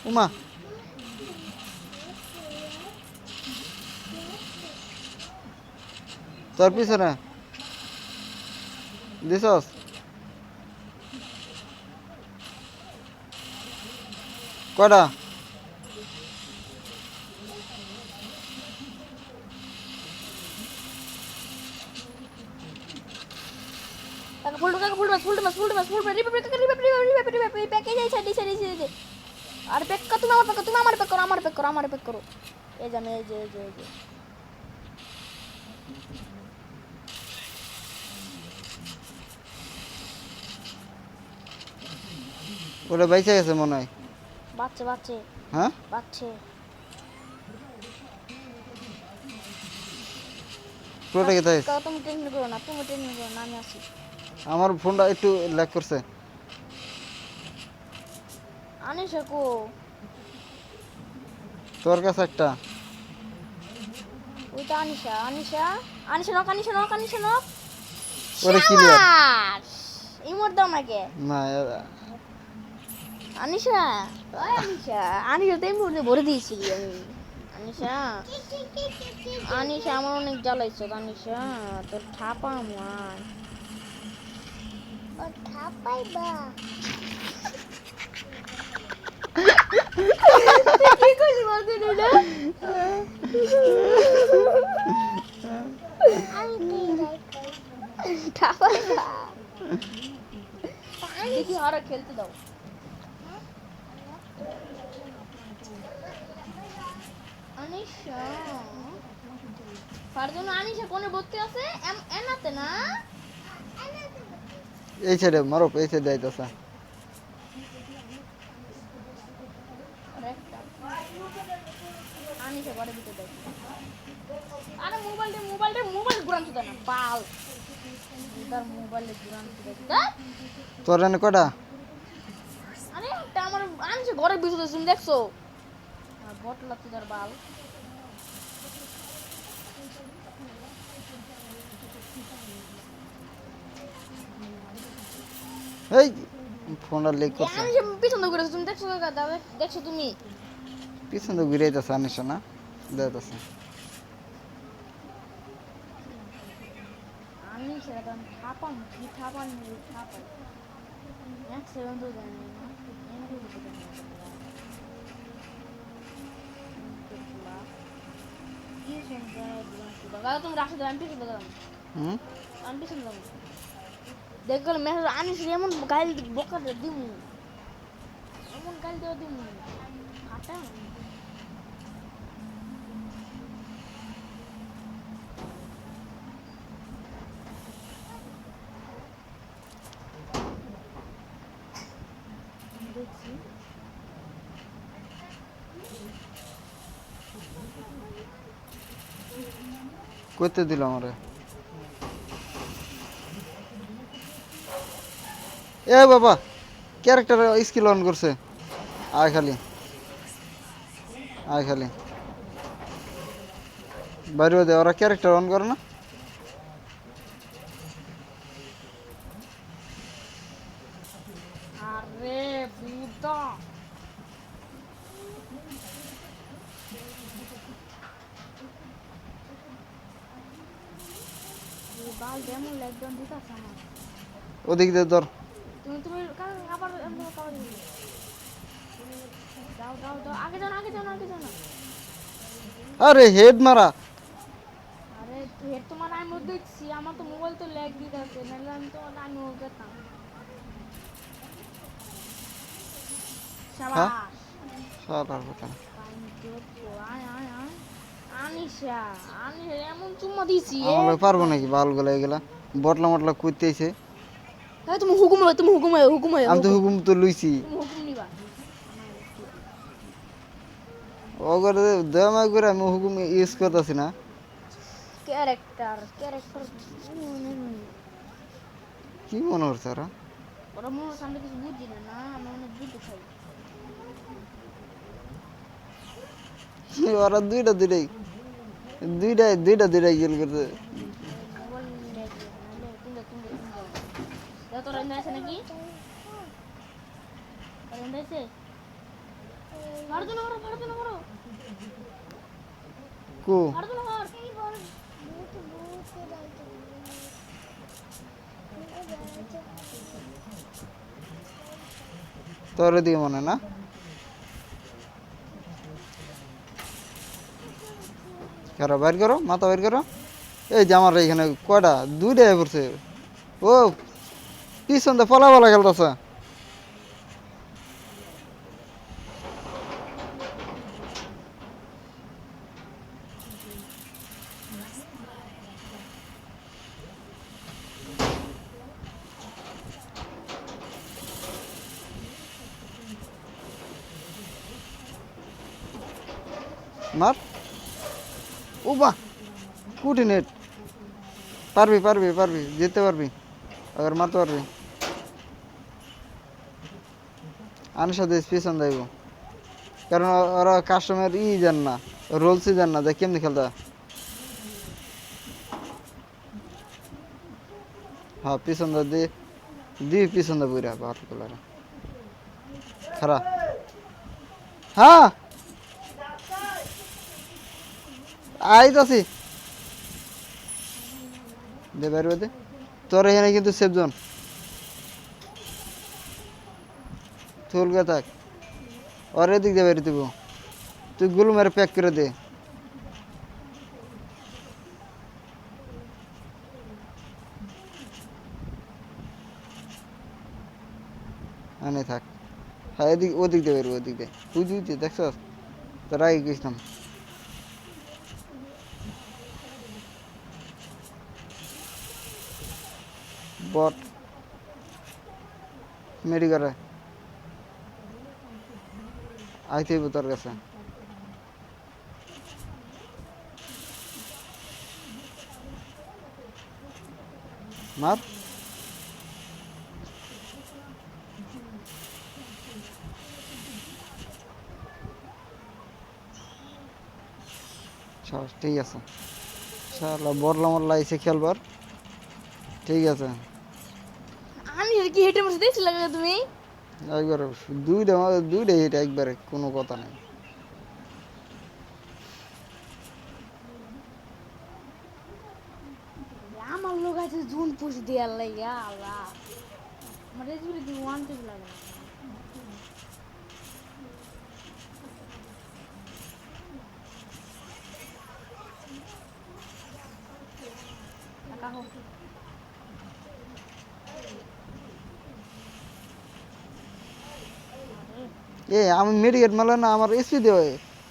উমা তোর পিছনে দিছস কয়টা ফুল প্যাকেজ আছে দিছে আর প্যাক কর তুমি আমার প্যাক করো এই যে এই যে ওটা বাইচে গেছে মনে হয় বাচ্চা হ্যাঁ বাচ্চা পুরোটা কেটে গেছে তুমি টেনশন করো না আমি আছি আমার ফোনটা একটু ল্যাগ করছে আনিশা কো তোর কাছে একটা ওইটা আনিশা নক ওরে ক্লিয়ার ইমোট দাও নাকি না আনিশা তো ইমোটে ভরে দিয়েছি আমি আনিশা আমার অনেক জ্বালাইছো আনিশা তোর ঠাপা আমার ঠাপাইবা কি কইলি বলতে না আমি ঠাপাইবা দেখি আরে খেলতে দাও আনিশা ফারজানা আনিশা কোনে বলতে আছে এনাতে না এই সাইডে মারো এই সাইডে আইতাছে আনিশা ঘরে ভিতরে দেখ আরে মোবাইল ঘুরান তো না পাল তার মোবাইলে ঘুরান তো দেখ তোর এনে কয়টা আরে এটা আমার আনিশা ঘরে ভিতরে তুমি দেখছো আর বটলা তো তার বাল এই ফোনটা লেগ করছে আমি পিছন দিকে ঘুরেছো তুমি দেখছো তুমি পিছন দিকে ঘুরে আইতাছে আনিস না দেখতাছে আমি সেরকম ঠাপান এক সেকেন্ড তো জানি না তুমি রাখো আমি পিছন দিলাম আমি পিছন দিলাম দেখো মেসেজ আনিস এমন গাইল বকা দিমু এমন গাইল দেওয়া দিমু ফাটা দেখছি কইতে দিল আমারে এ বাবা ক্যারেক্টার স্কিল অন করছে আয় খালি বাইরে দে ওরা ক্যারেক্টার অন করে না আরে বুদা বাল ডেমো লেগডাউন দিতাছ আমার ওদিক দিয়ে ধর তুমি আবার যাও আগে যাও না আরে হেড মারা আরে হেড তো মানে আমি দেখছি আমার তো মোবাইল তো ল্যাগ দিতেছে নাহলে আমি তো আমি যেতাম শাবাশ সারার কথা আনিশা এমন চুম্মা দিছি আমরা পারবো নাকি বাল গলা এগুলা বটলা কইতেছে হ্যাঁ তুমি হুকুম আমি তো হুকুম তো লইছি তুমি হুকুম নিবা ওগরে দেমা করে আমি হুকুম ইউজ করতেছি না ক্যারেক্টার কি মনে হচ্ছে ওরা মনে হচ্ছে আমরা কিছু বুঝি না আমরা অনেক বুঝতে খাই ওরা দুইটাই গেল করতে তোর আছে নাকি ভারত না করো কু ভারত না কর তোর দিকে মনে না কারো বাইর করো মাথা বাইর করো এই যে আমার এখানে কয়টা দুইটাই পড়ছে ও পিছন দিয়ে পলা পলা খেলতেছে মার ও বাহ কুটি নেট পারবি যেতে পারবি আবার মারতে পারবি আনির সাথে পিছন যাইব কারণ ওরা কাস্টমার জান না রোলসই জান না যে কেমনি খেলতে হয়। হ্যাঁ পিছন দিয়ে পিছন দা বুড়া ভাত কলার খারা হ্যাঁ আইতাছি দে বাইরে দে তোর এখানে কিন্তু সেফ জোন চুলকে থাক ওর এদিক দিয়ে বেরিয়ে দেবো তুই গুলো মেরে প্যাক করে দে আনে থাক হ্যাঁ এদিক ওদিক দিয়ে বেরোবো ওদিক দিয়ে তুই দেখছ তোর আগে গেছিলাম বট মেডি করে আইতে হইব তোর কাছে মার ঠিক আছে শালা বড়লা মরলা এসে খেলবার ঠিক আছে আমি কি হেঁটে বসে দেখছিলাম তুমি একবারে দুইটা হিট একবারে কোনো কথা নেই আমার লোক আছে জুন পুষ দিয়ে আল্লাহ আল্লাহ আমার রেজুরি দিয়ে ওয়ান পেজ লাগে কাহো এ আমি মেডিকেট মারলে না আমার এসপি দেওয়া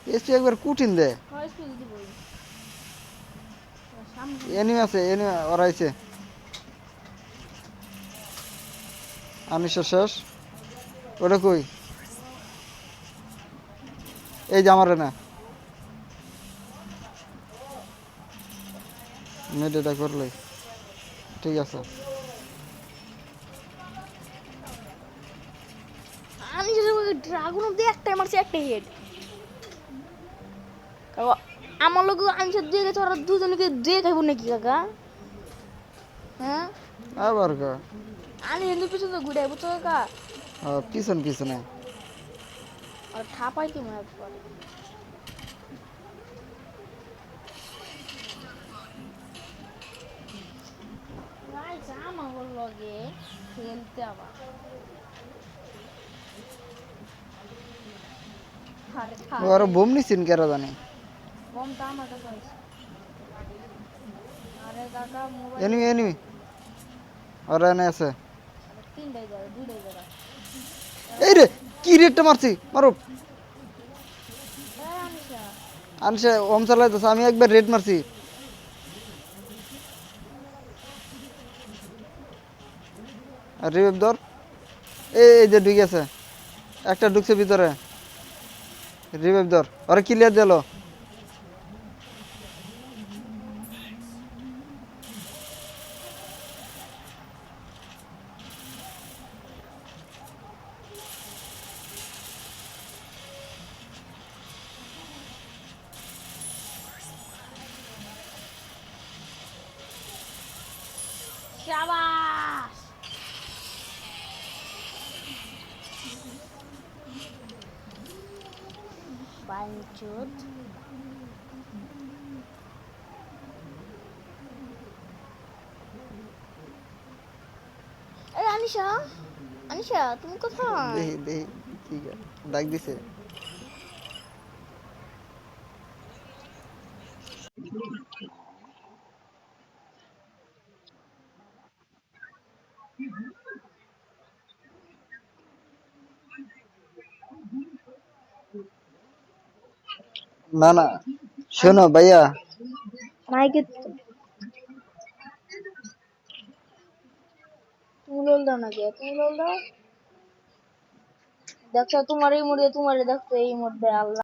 এসপি একবার কুঠিন দে হয় স্কুল দিব সামনে এনিমি আছে এনিমি ওরা আইছে আনিস শেষ ওটা কই এই যে আমার না মেডিটা করলে ঠিক আছে আমি যদি ড্রাগন দিয়ে একটাই মারছি একটা হেড আমার লোক আমি সব দিয়ে গেছে ওরা দুজনকে দিয়ে খাইব নাকি কাকা হ্যাঁ আবার কা আমি হিন্দু পিছনে ঘুরে বুঝছো কাকা পিছনে আর ঠাপাই কি মনে পড়ে ভাই আমার লগে খেলতে আবার ওরা বোম নিছেন কেরা জানি বমটা আমার কাছে আছে আরে কাকা মোবাইল এনিমি ওরা এনে আছে তিনটাই যাবে দুইটাই যাবে এই রে কি রেটটা মারছি মারো আনিশা আনসে ওম চালাইতেছে আমি একবার রেড মারছি আর রিভাইভ ধর এই যে ঢুকে আছে একটা ঢুকছে ভিতরে রিভাইভ ধর ওরা ক্লিয়ার দিল শাবাশ বাইঞ্চুত আরে আনিশা আনিশা তুমি কোথায় দেখি দেখি কি ডাক দিছে। না না, শোনো ভাইয়া, মাইকে তুমি লোল দাও না কে তুমি লোল দাও দেখছো তোমার এই মুড়ে তোমার দেখছো এই মুড়ে আল্লাহ